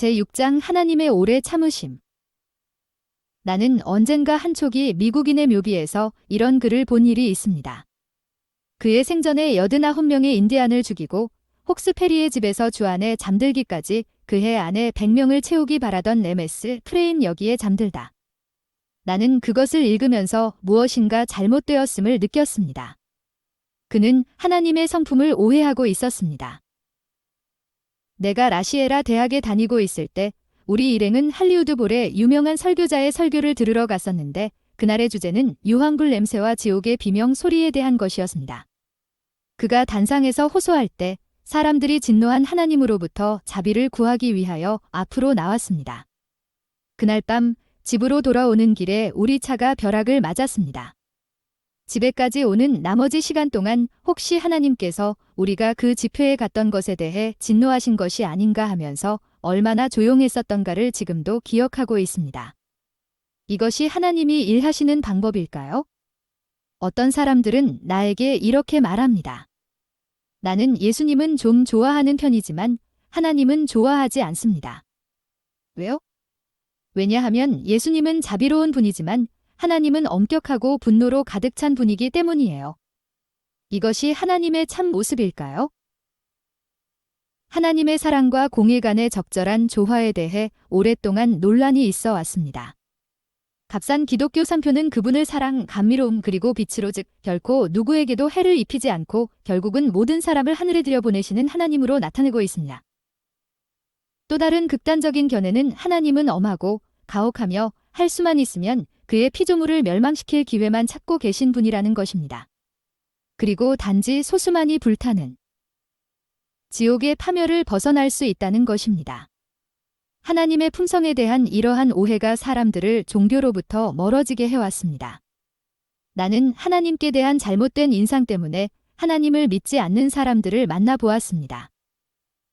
제6장 하나님의 오래 참으심. 나는 언젠가 한 촉이 미국인의 묘비에서 이런 글을 본 일이 있습니다. 그의 생전에 89명의 인디안을 죽이고 혹스 페리의 집에서 주안에 잠들기까지 그해 안에 100명을 채우기 바라던 레메스 프레임 여기에 잠들다. 나는 그것을 읽으면서 무엇인가 잘못되었음을 느꼈습니다. 그는 하나님의 성품을 오해하고 있었습니다. 내가 라시에라 대학에 다니고 있을 때 우리 일행은 할리우드볼의 유명한 설교자의 설교를 들으러 갔었는데 그날의 주제는 유황불 냄새와 지옥의 비명 소리에 대한 것이었습니다. 그가 단상에서 호소할 때 사람들이 진노한 하나님으로부터 자비를 구하기 위하여 앞으로 나왔습니다. 그날 밤 집으로 돌아오는 길에 우리 차가 벼락을 맞았습니다. 집에까지 오는 나머지 시간 동안 혹시 하나님께서 우리가 그 집회에 갔던 것에 대해 진노하신 것이 아닌가 하면서 얼마나 조용했었던가를 지금도 기억하고 있습니다. 이것이 하나님이 일하시는 방법일까요? 어떤 사람들은 나에게 이렇게 말합니다. 나는 예수님은 좀 좋아하는 편이지만 하나님은 좋아하지 않습니다. 왜요? 왜냐하면 예수님은 자비로운 분이지만 하나님은 엄격하고 분노로 가득 찬 분이기 때문이에요. 이것이 하나님의 참 모습일까요? 하나님의 사랑과 공의 간의 적절한 조화에 대해 오랫동안 논란이 있어 왔습니다. 값싼 기독교 상표는 그분을 사랑, 감미로움 그리고 빛으로 즉 결코 누구에게도 해를 입히지 않고 결국은 모든 사람을 하늘에 들여보내시는 하나님으로 나타내고 있습니다. 또 다른 극단적인 견해는 하나님은 엄하고 가혹하며 할 수만 있으면 그의 피조물을 멸망시킬 기회만 찾고 계신 분이라는 것입니다. 그리고 단지 소수만이 불타는 지옥의 파멸을 벗어날 수 있다는 것입니다. 하나님의 품성에 대한 이러한 오해가 사람들을 종교로부터 멀어지게 해왔습니다. 나는 하나님께 대한 잘못된 인상 때문에 하나님을 믿지 않는 사람들을 만나보았습니다.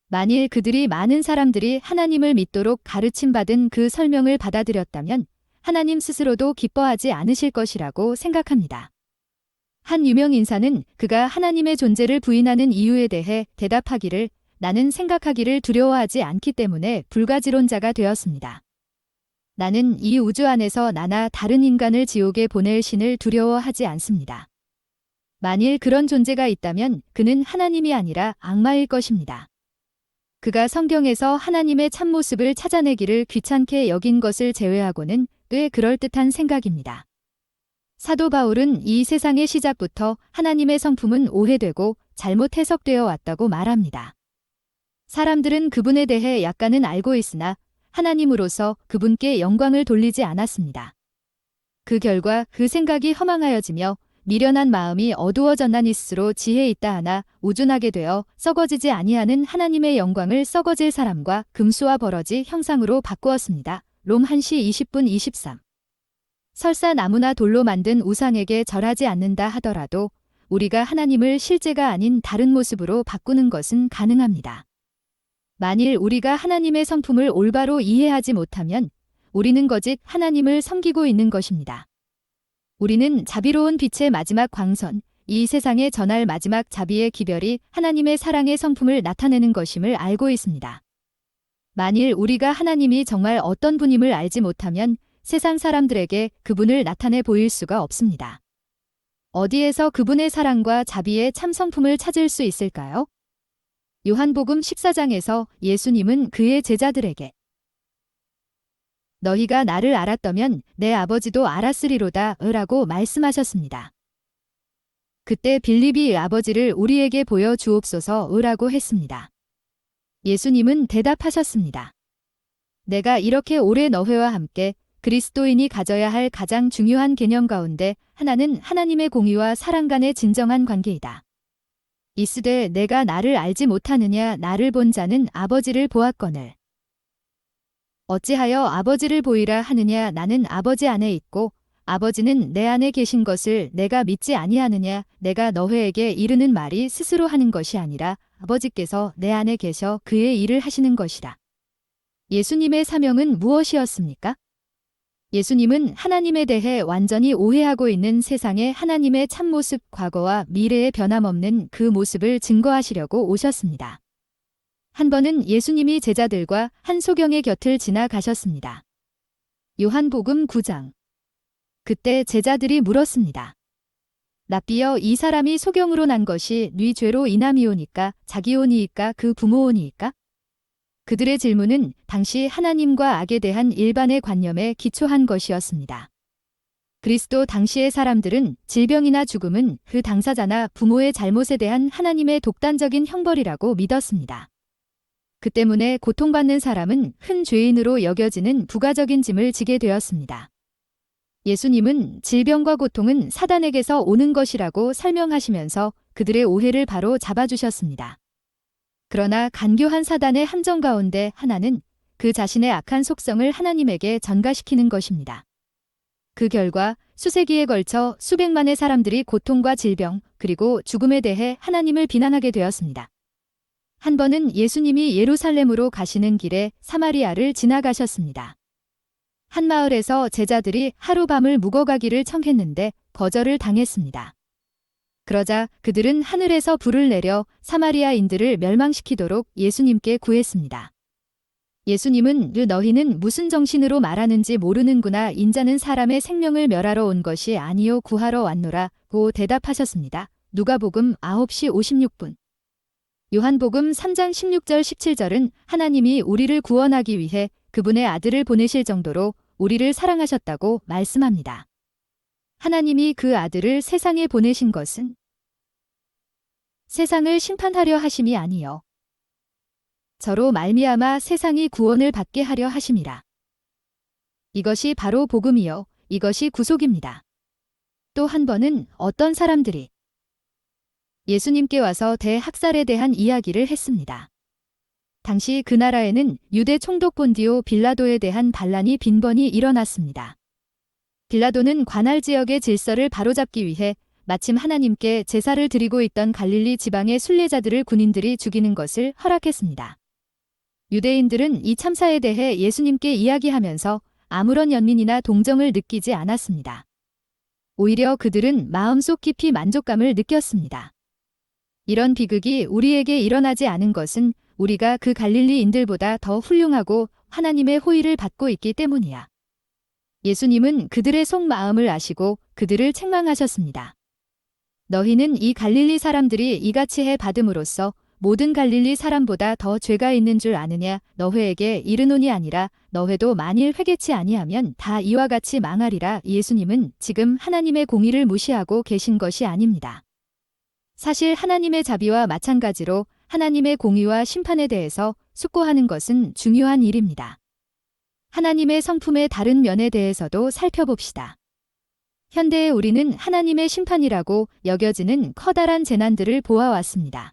만일 그들이 많은 사람들이 하나님을 믿도록 가르침받은 그 설명을 받아들였다면 하나님 스스로도 기뻐하지 않으실 것이라고 생각합니다. 한 유명 인사는 그가 하나님의 존재를 부인하는 이유에 대해 대답하기를 나는 생각하기를 두려워하지 않기 때문에 불가지론자가 되었습니다. 나는 이 우주 안에서 나나 다른 인간을 지옥에 보낼 신을 두려워하지 않습니다. 만일 그런 존재가 있다면 그는 하나님이 아니라 악마일 것입니다. 그가 성경에서 하나님의 참모습을 찾아내기를 귀찮게 여긴 것을 제외하고는 꽤 그럴듯한 생각입니다. 사도 바울은 이 세상의 시작부터 하나님의 성품은 오해되고 잘못 해석되어 왔다고 말합니다. 사람들은 그분에 대해 약간은 알고 있으나 하나님으로서 그분께 영광을 돌리지 않았습니다. 그 결과 그 생각이 허망하여지며 미련한 마음이 어두워졌나니 스스로 지혜 있다 하나 우둔하게 되어 썩어지지 아니하는 하나님의 영광을 썩어질 사람과 금수와 버러지 형상으로 바꾸었습니다. 롬 1시 20분 23. 설사 나무나 돌로 만든 우상에게 절하지 않는다 하더라도 우리가 하나님을 실제가 아닌 다른 모습으로 바꾸는 것은 가능합니다. 만일 우리가 하나님의 성품을 올바로 이해하지 못하면 우리는 거짓 하나님을 섬기고 있는 것입니다. 우리는 자비로운 빛의 마지막 광선, 이 세상에 전할 마지막 자비의 기별이 하나님의 사랑의 성품을 나타내는 것임을 알고 있습니다. 만일 우리가 하나님이 정말 어떤 분임을 알지 못하면 세상 사람들에게 그분을 나타내 보일 수가 없습니다. 어디에서 그분의 사랑과 자비의 참 성품을 찾을 수 있을까요? 요한복음 14장에서 예수님은 그의 제자들에게 너희가 나를 알았다면 내 아버지도 알았으리로다 라고 말씀하셨습니다. 그때 빌립이 아버지를 우리에게 보여주옵소서 라고 했습니다. 예수님은 대답하셨습니다. 내가 이렇게 오래 너희와 함께 그리스도인이 가져야 할 가장 중요한 개념 가운데 하나는 하나님의 공의와 사랑 간의 진정한 관계이다. 이스되 내가 나를 알지 못하느냐 나를 본 자는 아버지를 보았거늘. 어찌하여 아버지를 보이라 하느냐 나는 아버지 안에 있고 아버지는 내 안에 계신 것을 내가 믿지 아니하느냐 내가 너희에게 이르는 말이 스스로 하는 것이 아니라 아버지께서 내 안에 계셔 그의 일을 하시는 것이라. 예수님의 사명은 무엇이었습니까? 예수님은 하나님에 대해 완전히 오해하고 있는 세상의 하나님의 참모습 과거와 미래의 변함없는 그 모습을 증거하시려고 오셨습니다. 한 번은 예수님이 제자들과 한 소경의 곁을 지나가셨습니다. 요한복음 9장. 그때 제자들이 물었습니다. 랍비여, 이 사람이 소경으로 난 것이 네 죄로 인함이오니까 자기오니이까 그 부모오니이까? 그들의 질문은 당시 하나님과 악에 대한 일반의 관념에 기초한 것이었습니다. 그리스도 당시의 사람들은 질병이나 죽음은 그 당사자나 부모의 잘못에 대한 하나님의 독단적인 형벌이라고 믿었습니다. 그 때문에 고통받는 사람은 큰 죄인으로 여겨지는 부가적인 짐을 지게 되었습니다. 예수님은 질병과 고통은 사단에게서 오는 것이라고 설명하시면서 그들의 오해를 바로 잡아주셨습니다. 그러나 간교한 사단의 함정 가운데 하나는 그 자신의 악한 속성을 하나님에게 전가시키는 것입니다. 그 결과 수세기에 걸쳐 수백만의 사람들이 고통과 질병 그리고 죽음에 대해 하나님을 비난하게 되었습니다. 한 번은 예수님이 예루살렘으로 가시는 길에 사마리아를 지나가셨습니다. 한 마을에서 제자들이 하룻밤을 묵어가기를 청했는데 거절을 당했습니다. 그러자 그들은 하늘에서 불을 내려 사마리아인들을 멸망시키도록 예수님께 구했습니다. 예수님은 너희는 무슨 정신으로 말하는지 모르는구나. 인자는 사람의 생명을 멸하러 온 것이 아니요 구하러 왔노라 고 대답하셨습니다. 누가복음 9시 56분. 요한복음 3장 16절 17절은 하나님이 우리를 구원하기 위해 그분의 아들을 보내실 정도로 우리를 사랑하셨다고 말씀합니다. 하나님이 그 아들을 세상에 보내신 것은 세상을 심판하려 하심이 아니요 저로 말미암아 세상이 구원을 받게 하려 하심이라. 이것이 바로 복음이요 이것이 구속입니다. 또 한 번은 어떤 사람들이 예수님께 와서 대학살에 대한 이야기를 했습니다. 당시 그 나라에는 유대 총독 본디오 빌라도에 대한 반란이 빈번히 일어났습니다. 빌라도는 관할 지역의 질서를 바로잡기 위해 마침 하나님께 제사를 드리고 있던 갈릴리 지방의 순례자들을 군인들이 죽이는 것을 허락했습니다. 유대인들은 이 참사에 대해 예수님께 이야기하면서 아무런 연민이나 동정을 느끼지 않았습니다. 오히려 그들은 마음속 깊이 만족감을 느꼈습니다. 이런 비극이 우리에게 일어나지 않은 것은 우리가 그 갈릴리인들보다 더 훌륭하고 하나님의 호의를 받고 있기 때문이야. 예수님은 그들의 속마음을 아시고 그들을 책망하셨습니다. 너희는 이 갈릴리 사람들이 이같이 해 받음으로써 모든 갈릴리 사람보다 더 죄가 있는 줄 아느냐. 너회에게 이르노니 아니라 너회도 만일 회개치 아니하면 다 이와 같이 망하리라. 예수님은 지금 하나님의 공의를 무시하고 계신 것이 아닙니다. 사실 하나님의 자비와 마찬가지로 하나님의 공의와 심판에 대해서 숙고하는 것은 중요한 일입니다. 하나님의 성품의 다른 면에 대해서도 살펴봅시다. 현대의 우리는 하나님의 심판이라고 여겨지는 커다란 재난들을 보아왔습니다.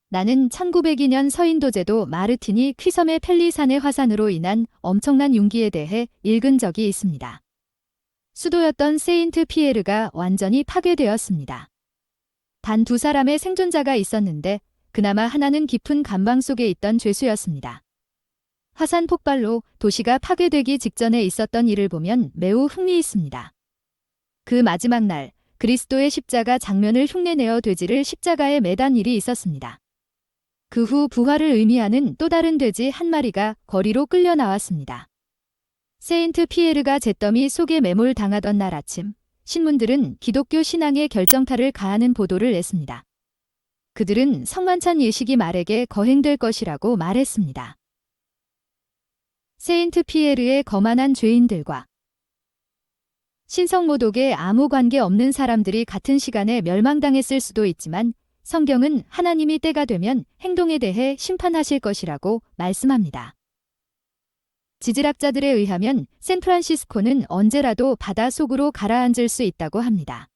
나는 1902년 서인도제도 마르티니 퀴섬의 펠리산의 화산으로 인한 엄청난 융기에 대해 읽은 적이 있습니다. 수도였던 세인트 피에르가 완전히 파괴되었습니다. 단 2사람의 생존자가 있었는데 그나마 하나는 깊은 감방 속에 있던 죄수였습니다. 화산 폭발로 도시가 파괴되기 직전에 있었던 일을 보면 매우 흥미있습니다. 그 마지막 날 그리스도의 십자가 장면을 흉내내어 돼지를 십자가에 매단 일이 있었습니다. 그 후 부활을 의미하는 또 다른 돼지 한 마리가 거리로 끌려 나왔습니다. 세인트 피에르가 잿더미 속에 매몰당하던 날 아침 신문들은 기독교 신앙의 결정타를 가하는 보도를 냈습니다. 그들은 성만찬 예식이 말에게 거행될 것이라고 말했습니다. 세인트 피에르의 거만한 죄인들과 신성모독에 아무 관계 없는 사람들이 같은 시간에 멸망당했을 수도 있지만 성경은 하나님이 때가 되면 행동에 대해 심판하실 것이라고 말씀합니다. 지질학자들에 의하면 샌프란시스코는 언제라도 바다 속으로 가라앉을 수 있다고 합니다.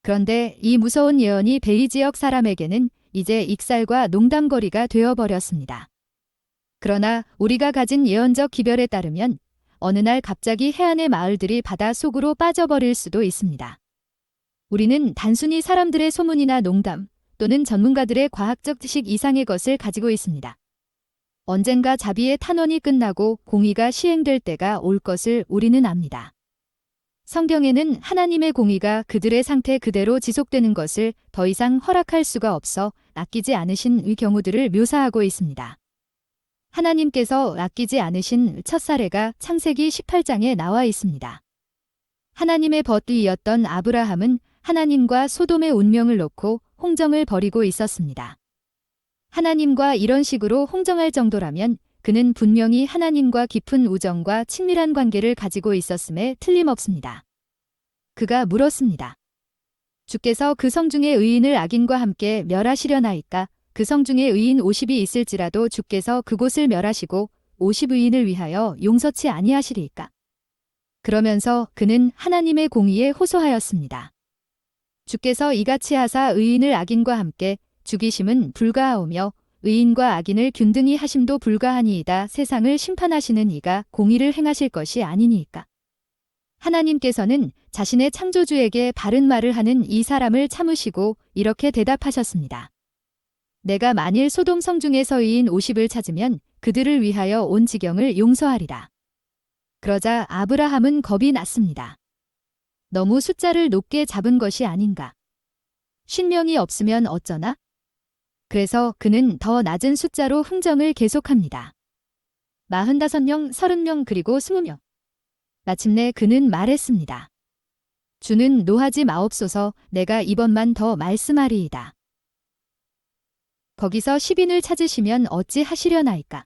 그런데 이 무서운 예언이 베이 지역 사람에게는 이제 익살과 농담거리가 되어버렸습니다. 그러나 우리가 가진 예언적 기별에 따르면 어느 날 갑자기 해안의 마을들이 바다 속으로 빠져버릴 수도 있습니다. 우리는 단순히 사람들의 소문이나 농담 또는 전문가들의 과학적 지식 이상의 것을 가지고 있습니다. 언젠가 자비의 탄원이 끝나고 공의가 시행될 때가 올 것을 우리는 압니다. 성경에는 하나님의 공의가 그들의 상태 그대로 지속되는 것을 더 이상 허락할 수가 없어 아끼지 않으신 의 경우들을 묘사하고 있습니다. 하나님께서 아끼지 않으신 첫 사례가 창세기 18장에 나와 있습니다. 하나님의 벗위였던 아브라함은 하나님과 소돔의 운명을 놓고 홍정을 벌이고 있었습니다. 하나님과 이런 식으로 홍정할 정도라면 그는 분명히 하나님과 깊은 우정과 친밀한 관계를 가지고 있었음에 틀림없습니다. 그가 물었습니다. 주께서 그 성중의 의인을 악인과 함께 멸하시려나이까? 그 성중에 의인 50이 있을지라도 주께서 그곳을 멸하시고 50의인을 위하여 용서치 아니하시리이까? 그러면서 그는 하나님의 공의에 호소하였습니다. 주께서 이같이 하사 의인을 악인과 함께 죽이심은 불가하오며 의인과 악인을 균등히 하심도 불가하니이다. 세상을 심판하시는 이가 공의를 행하실 것이 아니니이까. 하나님께서는 자신의 창조주에게 바른 말을 하는 이 사람을 참으시고 이렇게 대답하셨습니다. 내가 만일 소돔 성중에서 의인 50을 찾으면 그들을 위하여 온 지경을 용서하리라. 그러자 아브라함은 겁이 났습니다. 너무 숫자를 높게 잡은 것이 아닌가. 50명이 없으면 어쩌나? 그래서 그는 더 낮은 숫자로 흥정을 계속합니다. 45명, 30명 그리고 20명. 마침내 그는 말했습니다. 주는 노하지 마옵소서. 내가 이번만 더 말씀하리이다. 거기서 10인을 찾으시면 어찌 하시려나이까?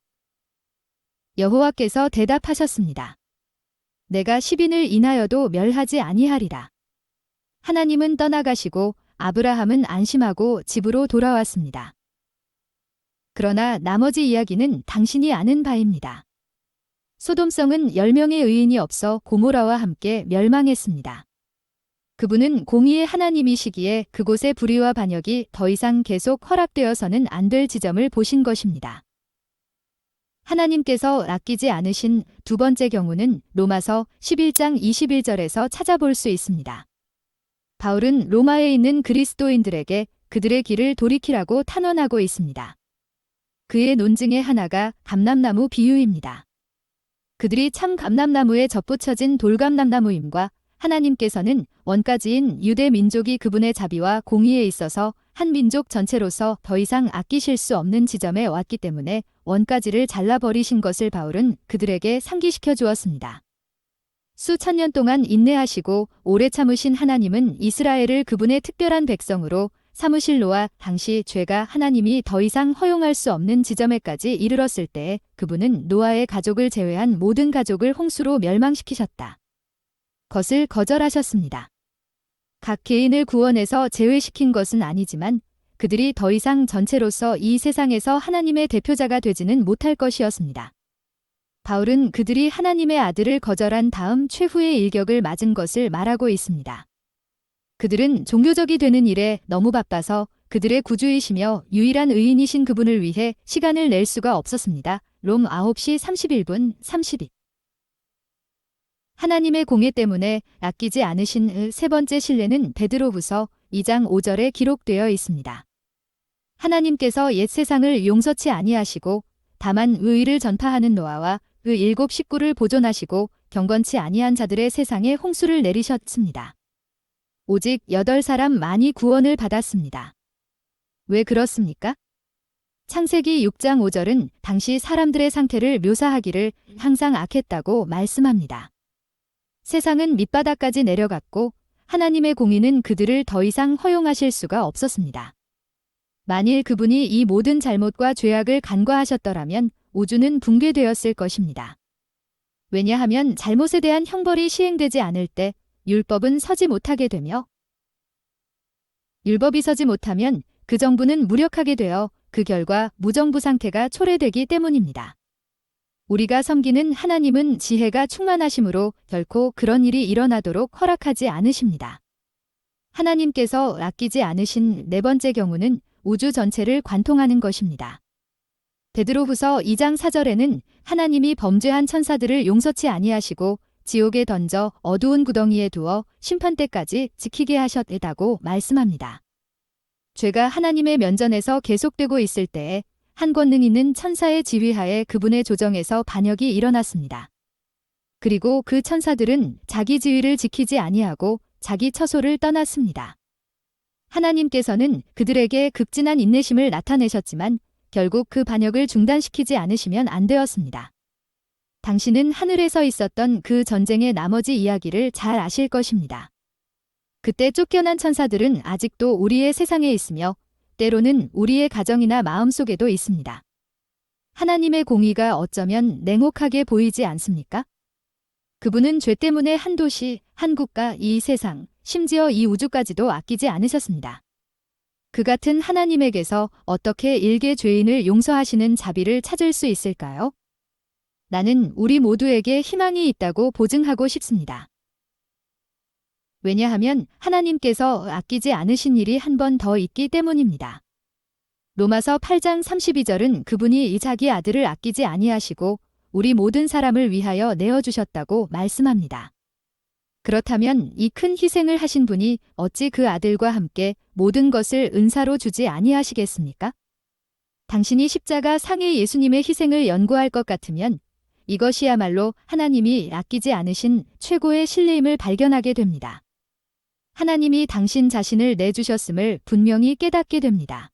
여호와께서 대답하셨습니다. 내가 10인을 인하여도 멸하지 아니하리라. 하나님은 떠나가시고 아브라함은 안심하고 집으로 돌아왔습니다. 그러나 나머지 이야기는 당신이 아는 바입니다. 소돔성은 10명의 의인이 없어 고모라와 함께 멸망했습니다. 그분은 공의의 하나님이시기에 그곳의 불의와 반역이 더 이상 계속 허락되어서는 안 될 지점을 보신 것입니다. 하나님께서 아끼지 않으신 두 번째 경우는 로마서 11장 21절에서 찾아볼 수 있습니다. 바울은 로마에 있는 그리스도인들에게 그들의 길을 돌이키라고 탄원하고 있습니다. 그의 논증의 하나가 감람나무 비유입니다. 그들이 참 감람나무에 접붙여진 돌감람나무임과 하나님께서는 원가지인 유대 민족이 그분의 자비와 공의에 있어서 한 민족 전체로서 더 이상 아끼실 수 없는 지점에 왔기 때문에 원가지를 잘라버리신 것을 바울은 그들에게 상기시켜 주었습니다. 수천 년 동안 인내하시고 오래 참으신 하나님은 이스라엘을 그분의 특별한 백성으로 삼으실 노아 당시 죄가 하나님이 더 이상 허용할 수 없는 지점에까지 이르렀을 때 그분은 노아의 가족을 제외한 모든 가족을 홍수로 멸망시키셨다. 것을 거절하셨습니다. 각 개인을 구원해서 제외시킨 것은 아니지만 그들이 더 이상 전체로서 이 세상에서 하나님의 대표자가 되지는 못할 것이었습니다. 바울은 그들이 하나님의 아들을 거절한 다음 최후의 일격을 맞은 것을 말하고 있습니다. 그들은 종교적이 되는 일에 너무 바빠서 그들의 구주이시며 유일한 의인이신 그분을 위해 시간을 낼 수가 없었습니다. 롬 9시 31분 32. 하나님의 공의 때문에 아끼지 않으신 세 번째 신뢰는 베드로후서 2장 5절에 기록되어 있습니다. 하나님께서 옛 세상을 용서치 아니하시고 다만 의의를 전파하는 노아와 그 7 식구를 보존하시고 경건치 아니한 자들의 세상에 홍수를 내리셨습니다. 오직 8사람 만이 구원을 받았습니다. 왜 그렇습니까? 창세기 6장 5절은 당시 사람들의 상태를 묘사하기를 항상 악했다고 말씀합니다. 세상은 밑바닥까지 내려갔고 하나님의 공의는 그들을 더 이상 허용하실 수가 없었습니다. 만일 그분이 이 모든 잘못과 죄악을 간과하셨더라면 우주는 붕괴되었을 것입니다. 왜냐하면 잘못에 대한 형벌이 시행되지 않을 때 율법은 서지 못하게 되며 율법이 서지 못하면 그 정부는 무력하게 되어 그 결과 무정부 상태가 초래되기 때문입니다. 우리가 섬기는 하나님은 지혜가 충만하심으로 결코 그런 일이 일어나도록 허락하지 않으십니다. 하나님께서 아끼지 않으신 네 번째 경우는 우주 전체를 관통하는 것입니다. 베드로후서 2장 4절에는 하나님이 범죄한 천사들을 용서치 아니하시고 지옥에 던져 어두운 구덩이에 두어 심판 때까지 지키게 하셨다고 말씀합니다. 죄가 하나님의 면전에서 계속되고 있을 때에 한 권능 있는 천사의 지휘하에 그분의 조정에서 반역이 일어났습니다. 그리고 그 천사들은 자기 지위를 지키지 아니하고 자기 처소를 떠났습니다. 하나님께서는 그들에게 극진한 인내심을 나타내셨지만 결국 그 반역을 중단시키지 않으시면 안 되었습니다. 당신은 하늘에서 있었던 그 전쟁의 나머지 이야기를 잘 아실 것입니다. 그때 쫓겨난 천사들은 아직도 우리의 세상에 있으며 때로는 우리의 가정이나 마음속에도 있습니다. 하나님의 공의가 어쩌면 냉혹하게 보이지 않습니까? 그분은 죄 때문에 한 도시, 한 국가, 이 세상, 심지어 이 우주까지도 아끼지 않으셨습니다. 그 같은 하나님에게서 어떻게 일개 죄인을 용서하시는 자비를 찾을 수 있을까요? 나는 우리 모두에게 희망이 있다고 보증하고 싶습니다. 왜냐하면 하나님께서 아끼지 않으신 일이 한 번 더 있기 때문입니다. 로마서 8장 32절은 그분이 이 자기 아들을 아끼지 아니하시고 우리 모든 사람을 위하여 내어주셨다고 말씀합니다. 그렇다면 이 큰 희생을 하신 분이 어찌 그 아들과 함께 모든 것을 은사로 주지 아니하시겠습니까? 당신이 십자가 상의 예수님의 희생을 연구할 것 같으면 이것이야말로 하나님이 아끼지 않으신 최고의 신뢰임을 발견하게 됩니다. 하나님이 당신 자신을 내주셨음을 분명히 깨닫게 됩니다.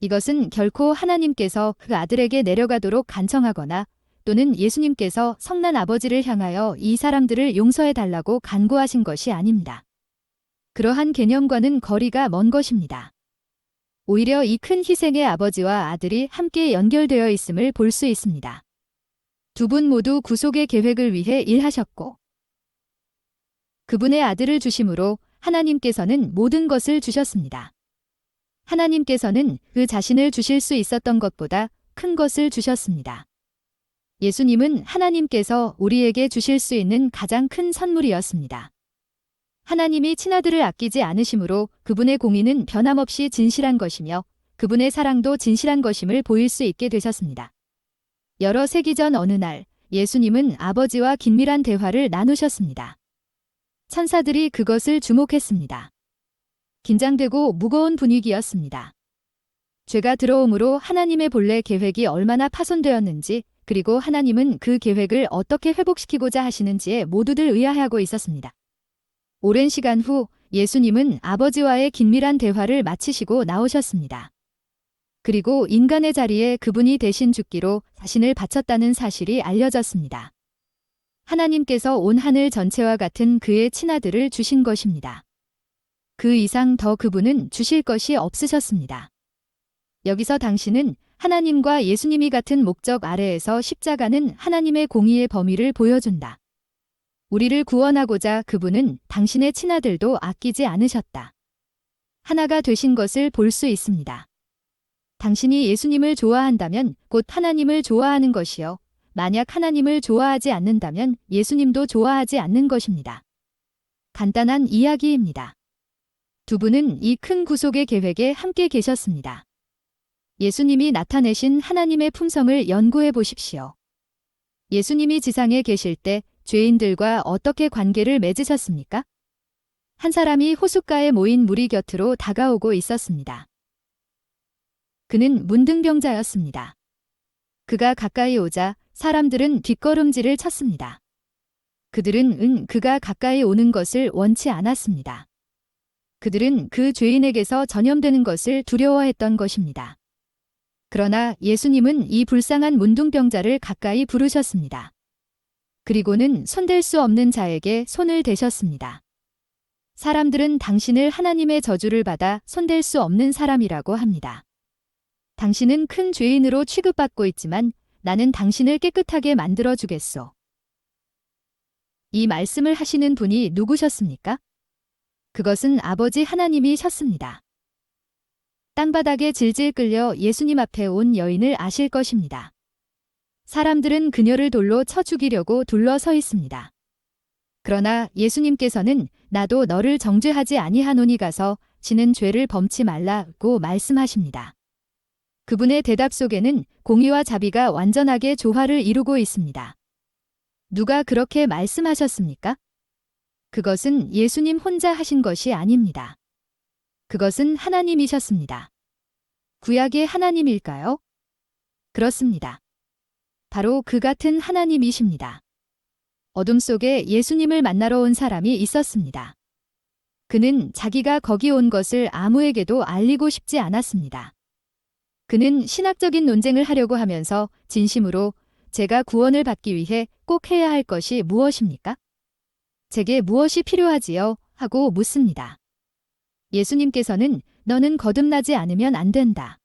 이것은 결코 하나님께서 그 아들에게 내려가도록 간청하거나 또는 예수님께서 성난 아버지를 향하여 이 사람들을 용서해달라고 간구하신 것이 아닙니다. 그러한 개념과는 거리가 먼 것입니다. 오히려 이 큰 희생의 아버지와 아들이 함께 연결되어 있음을 볼 수 있습니다. 두 분 모두 구속의 계획을 위해 일하셨고 그분의 아들을 주심으로 하나님께서는 모든 것을 주셨습니다. 하나님께서는 그 자신을 주실 수 있었던 것보다 큰 것을 주셨습니다. 예수님은 하나님께서 우리에게 주실 수 있는 가장 큰 선물이었습니다. 하나님이 친아들을 아끼지 않으심으로 그분의 공의는 변함없이 진실한 것이며 그분의 사랑도 진실한 것임을 보일 수 있게 되셨습니다. 여러 세기 전 어느 날 예수님은 아버지와 긴밀한 대화를 나누셨습니다. 천사들이 그것을 주목했습니다. 긴장되고 무거운 분위기였습니다. 죄가 들어옴으로 하나님의 본래 계획이 얼마나 파손되었는지 그리고 하나님은 그 계획을 어떻게 회복시키고자 하시는지에 모두들 의아해하고 있었습니다. 오랜 시간 후 예수님은 아버지와의 긴밀한 대화를 마치시고 나오셨습니다. 그리고 인간의 자리에 그분이 대신 죽기로 자신을 바쳤다는 사실이 알려졌습니다. 하나님께서 온 하늘 전체와 같은 그의 친아들을 주신 것입니다. 그 이상 더 그분은 주실 것이 없으셨습니다. 여기서 당신은 하나님과 예수님이 같은 목적 아래에서 십자가는 하나님의 공의의 범위를 보여준다. 우리를 구원하고자 그분은 당신의 친아들도 아끼지 않으셨다. 하나가 되신 것을 볼 수 있습니다. 당신이 예수님을 좋아한다면 곧 하나님을 좋아하는 것이요. 만약 하나님을 좋아하지 않는다면 예수님도 좋아하지 않는 것입니다. 간단한 이야기입니다. 두 분은 이 큰 구속의 계획에 함께 계셨습니다. 예수님이 나타내신 하나님의 품성을 연구해 보십시오. 예수님이 지상에 계실 때 죄인들과 어떻게 관계를 맺으셨습니까? 한 사람이 호숫가에 모인 무리 곁으로 다가오고 있었습니다. 그는 문둥병자였습니다. 그가 가까이 오자 사람들은 뒷걸음질을 쳤습니다. 그들은 그가 가까이 오는 것을 원치 않았습니다. 그들은 그 죄인에게서 전염되는 것을 두려워했던 것입니다. 그러나 예수님은 이 불쌍한 문둥병자를 가까이 부르셨습니다. 그리고는 손댈 수 없는 자에게 손을 대셨습니다. 사람들은 당신을 하나님의 저주를 받아 손댈 수 없는 사람이라고 합니다. 당신은 큰 죄인으로 취급받고 있지만 나는 당신을 깨끗하게 만들어 주겠소. 이 말씀을 하시는 분이 누구셨습니까? 그것은 아버지 하나님이셨습니다. 땅바닥에 질질 끌려 예수님 앞에 온 여인을 아실 것입니다. 사람들은 그녀를 돌로 쳐 죽이려고 둘러서 있습니다. 그러나 예수님께서는 나도 너를 정죄하지 아니하노니 가서 지는 죄를 범치 말라고 말씀하십니다. 그분의 대답 속에는 공의와 자비가 완전하게 조화를 이루고 있습니다. 누가 그렇게 말씀하셨습니까? 그것은 예수님 혼자 하신 것이 아닙니다. 그것은 하나님이셨습니다. 구약의 하나님일까요? 그렇습니다. 바로 그 같은 하나님이십니다. 어둠 속에 예수님을 만나러 온 사람이 있었습니다. 그는 자기가 거기 온 것을 아무에게도 알리고 싶지 않았습니다. 그는 신학적인 논쟁을 하려고 하면서 진심으로 제가 구원을 받기 위해 꼭 해야 할 것이 무엇입니까? 제게 무엇이 필요하지요? 하고 묻습니다. 예수님께서는 너는 거듭나지 않으면 안 된다.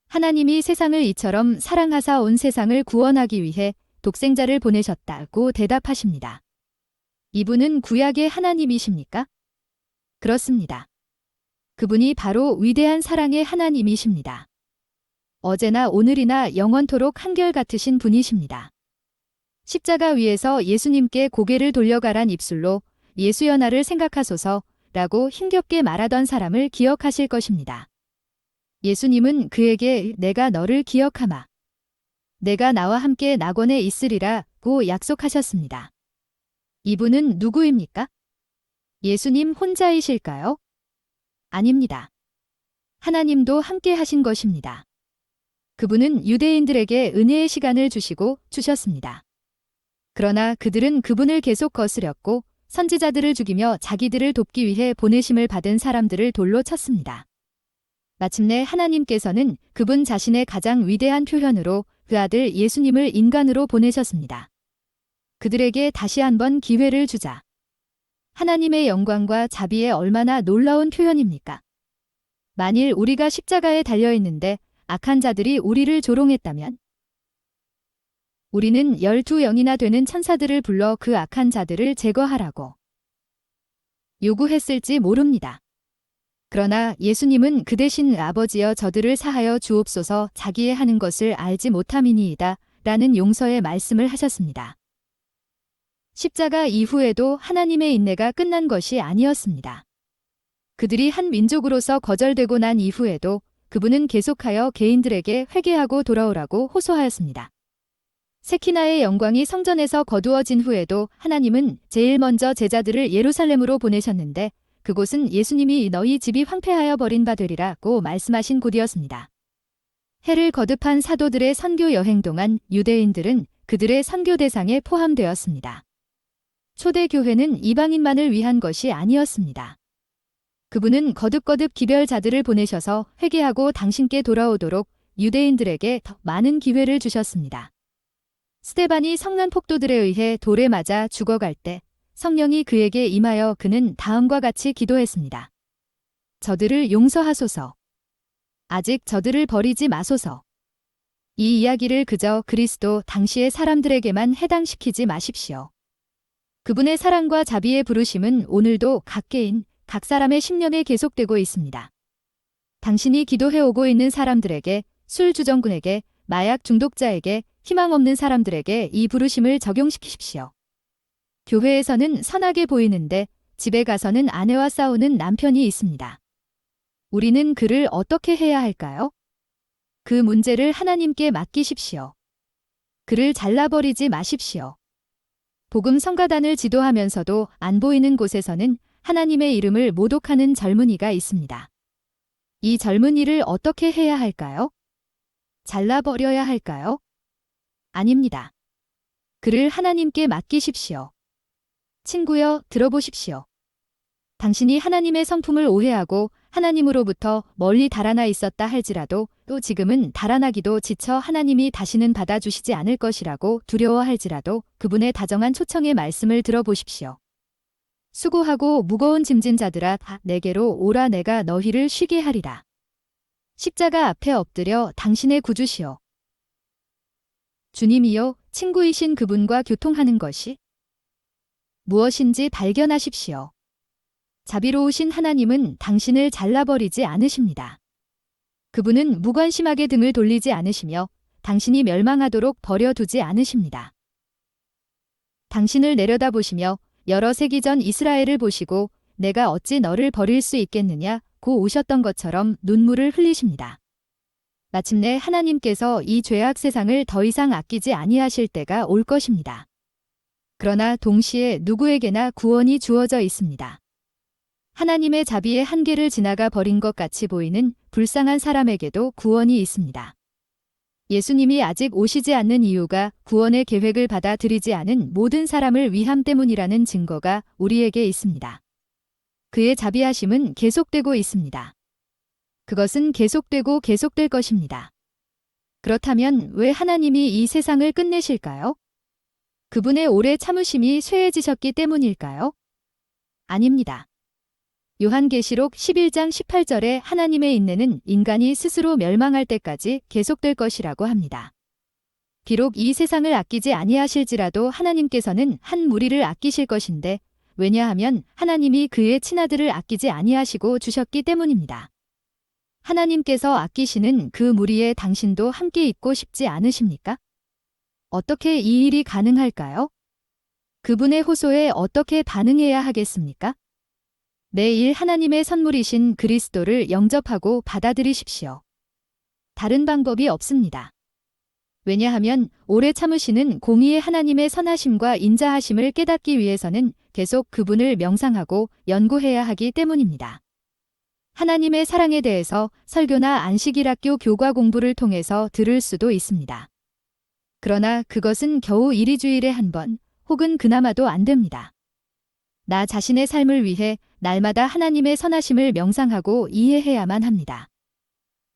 하나님이 세상을 이처럼 사랑하사 온 세상을 구원하기 위해 독생자를 보내셨다고 대답하십니다. 이분은 구약의 하나님이십니까? 그렇습니다. 그분이 바로 위대한 사랑의 하나님이십니다. 어제나 오늘이나 영원토록 한결같으신 분이십니다. 십자가 위에서 예수님께 고개를 돌려가란 입술로 예수연하를 생각하소서 라고 힘겹게 말하던 사람을 기억하실 것입니다. 예수님은 그에게 내가 너를 기억하마. 내가 나와 함께 낙원에 있으리라고 약속하셨습니다. 이분은 누구입니까? 예수님 혼자이실까요? 아닙니다. 하나님도 함께 하신 것입니다. 그분은 유대인들에게 은혜의 시간을 주셨습니다. 그러나 그들은 그분을 계속 거스렸고 선지자들을 죽이며 자기들을 돕기 위해 보내심을 받은 사람들을 돌로 쳤습니다. 마침내 하나님께서는 그분 자신의 가장 위대한 표현으로 그 아들 예수님을 인간으로 보내셨습니다. 그들에게 다시 한번 기회를 주자. 하나님의 영광과 자비에 얼마나 놀라운 표현입니까? 만일 우리가 십자가에 달려있는데 악한 자들이 우리를 조롱했다면 우리는 12영이나 되는 천사들을 불러 그 악한 자들을 제거하라고 요구했을지 모릅니다. 그러나 예수님은 그 대신 아버지여 저들을 사하여 주옵소서 자기의 하는 것을 알지 못함이니이다 라는 용서의 말씀을 하셨습니다. 십자가 이후에도 하나님의 인내가 끝난 것이 아니었습니다. 그들이 한 민족으로서 거절되고 난 이후에도 그분은 계속하여 개인들에게 회개하고 돌아오라고 호소하였습니다. 세키나의 영광이 성전에서 거두어진 후에도 하나님은 제일 먼저 제자들을 예루살렘으로 보내셨는데 그곳은 예수님이 너희 집이 황폐하여 버린 바 되리라고 말씀하신 곳이었습니다. 해를 거듭한 사도들의 선교 여행 동안 유대인들은 그들의 선교 대상에 포함되었습니다. 초대교회는 이방인만을 위한 것이 아니었습니다. 그분은 거듭거듭 기별자들을 보내셔서 회개하고 당신께 돌아오도록 유대인들에게 더 많은 기회를 주셨습니다. 스데반이 성난 폭도들에 의해 돌에 맞아 죽어갈 때 성령이 그에게 임하여 그는 다음과 같이 기도했습니다. 저들을 용서하소서. 아직 저들을 버리지 마소서. 이 이야기를 그저 그리스도 당시의 사람들에게만 해당시키지 마십시오. 그분의 사랑과 자비의 부르심은 오늘도 각 개인, 각 사람의 심령에 계속되고 있습니다. 당신이 기도해오고 있는 사람들에게, 술 주정군에게, 마약 중독자에게, 희망 없는 사람들에게 이 부르심을 적용시키십시오. 교회에서는 선하게 보이는데 집에 가서는 아내와 싸우는 남편이 있습니다. 우리는 그를 어떻게 해야 할까요? 그 문제를 하나님께 맡기십시오. 그를 잘라버리지 마십시오. 복음 성가단을 지도하면서도 안 보이는 곳에서는 하나님의 이름을 모독하는 젊은이가 있습니다. 이 젊은이를 어떻게 해야 할까요? 잘라버려야 할까요? 아닙니다. 그를 하나님께 맡기십시오. 친구여, 들어보십시오. 당신이 하나님의 성품을 오해하고 하나님으로부터 멀리 달아나 있었다 할지라도 또 지금은 달아나기도 지쳐 하나님이 다시는 받아주시지 않을 것이라고 두려워할지라도 그분의 다정한 초청의 말씀을 들어보십시오. 수고하고 무거운 짐진 자들아 다 내게로 오라 내가 너희를 쉬게 하리라. 십자가 앞에 엎드려 당신의 구주시오. 주님이요, 친구이신 그분과 교통하는 것이 무엇인지 발견하십시오. 자비로우신 하나님은 당신을 잘라버리지 않으십니다. 그분은 무관심하게 등을 돌리지 않으시며 당신이 멸망하도록 버려두지 않으십니다. 당신을 내려다보시며 여러 세기 전 이스라엘을 보시고 내가 어찌 너를 버릴 수 있겠느냐 고 오셨던 것처럼 눈물을 흘리십니다. 마침내 하나님께서 이 죄악 세상을 더 이상 아끼지 아니하실 때가 올 것입니다. 그러나 동시에 누구에게나 구원이 주어져 있습니다. 하나님의 자비의 한계를 지나가 버린 것 같이 보이는 불쌍한 사람에게도 구원이 있습니다. 예수님이 아직 오시지 않는 이유가 구원의 계획을 받아들이지 않은 모든 사람을 위함 때문이라는 증거가 우리에게 있습니다. 그의 자비하심은 계속되고 있습니다. 그것은 계속되고 계속될 것입니다. 그렇다면 왜 하나님이 이 세상을 끝내실까요? 그분의 오래 참으심이 쇠해지셨기 때문일까요? 아닙니다. 요한계시록 11장 18절에 하나님의 인내는 인간이 스스로 멸망할 때까지 계속될 것이라고 합니다. 비록 이 세상을 아끼지 아니하실지라도 하나님께서는 한 무리를 아끼실 것인데, 왜냐하면 하나님이 그의 친아들을 아끼지 아니하시고 주셨기 때문입니다. 하나님께서 아끼시는 그 무리에 당신도 함께 있고 싶지 않으십니까? 어떻게 이 일이 가능할까요? 그분의 호소에 어떻게 반응해야 하겠습니까? 매일 하나님의 선물이신 그리스도를 영접하고 받아들이십시오. 다른 방법이 없습니다. 왜냐하면 오래 참으시는 공의의 하나님의 선하심과 인자하심을 깨닫기 위해서는 계속 그분을 명상하고 연구해야 하기 때문입니다. 하나님의 사랑에 대해서 설교나 안식일학교 교과 공부를 통해서 들을 수도 있습니다. 그러나 그것은 겨우 이리주일에 한 번, 혹은 그나마도 안 됩니다. 나 자신의 삶을 위해 날마다 하나님의 선하심을 명상하고 이해해야만 합니다.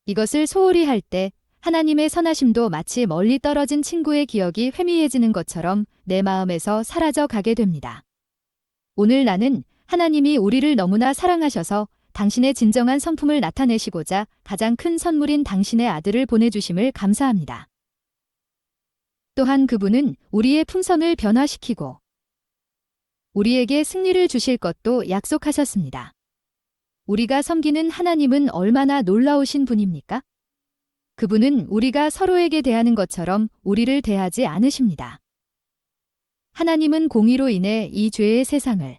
이것을 소홀히 할 때 하나님의 선하심도 마치 멀리 떨어진 친구의 기억이 회미해지는 것처럼 내 마음에서 사라져 가게 됩니다. 오늘 나는 하나님이 우리를 너무나 사랑하셔서 당신의 진정한 성품을 나타내시고자 가장 큰 선물인 당신의 아들을 보내주심을 감사합니다. 또한 그분은 우리의 풍선을 변화시키고 우리에게 승리를 주실 것도 약속하셨습니다. 우리가 섬기는 하나님은 얼마나 놀라우신 분입니까? 그분은 우리가 서로에게 대하는 것처럼 우리를 대하지 않으십니다. 하나님은 공의로 인해 이 죄의 세상을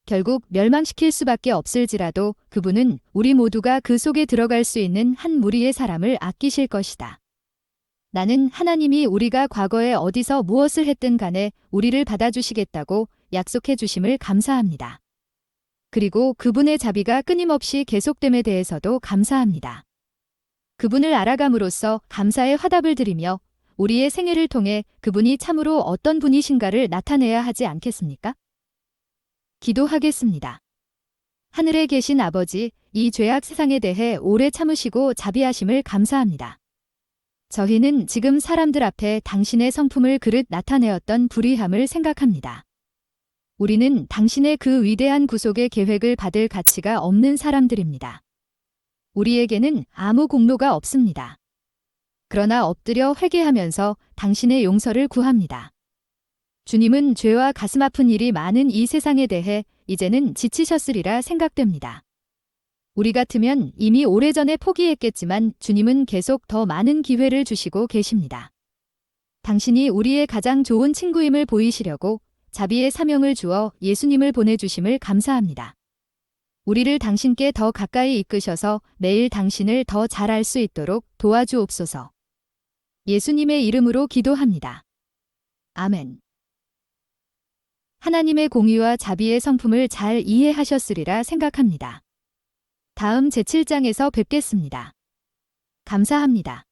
결국 멸망시킬 수밖에 없을지라도 그분은 우리 모두가 그 속에 들어갈 수 있는 한 무리의 사람을 아끼실 것이다. 나는 하나님이 우리가 과거에 어디서 무엇을 했든 간에 우리를 받아주시겠다고 약속해 주심을 감사합니다. 그리고 그분의 자비가 끊임없이 계속됨에 대해서도 감사합니다. 그분을 알아감으로써 감사의 화답을 드리며 우리의 생애를 통해 그분이 참으로 어떤 분이신가를 나타내야 하지 않겠습니까? 기도하겠습니다. 하늘에 계신 아버지, 이 죄악 세상에 대해 오래 참으시고 자비하심을 감사합니다. 저희는 지금 사람들 앞에 당신의 성품을 그릇 나타내었던 불의함을 생각합니다. 우리는 당신의 그 위대한 구속의 계획을 받을 가치가 없는 사람들입니다. 우리에게는 아무 공로가 없습니다. 그러나 엎드려 회개하면서 당신의 용서를 구합니다. 주님은 죄와 가슴 아픈 일이 많은 이 세상에 대해 이제는 지치셨으리라 생각됩니다. 우리 같으면 이미 오래전에 포기했겠지만 주님은 계속 더 많은 기회를 주시고 계십니다. 당신이 우리의 가장 좋은 친구임을 보이시려고 자비의 사명을 주어 예수님을 보내주심을 감사합니다. 우리를 당신께 더 가까이 이끄셔서 매일 당신을 더 잘 알 수 있도록 도와주옵소서. 예수님의 이름으로 기도합니다. 아멘. 하나님의 공의와 자비의 성품을 잘 이해하셨으리라 생각합니다. 다음 제7장에서 뵙겠습니다. 감사합니다.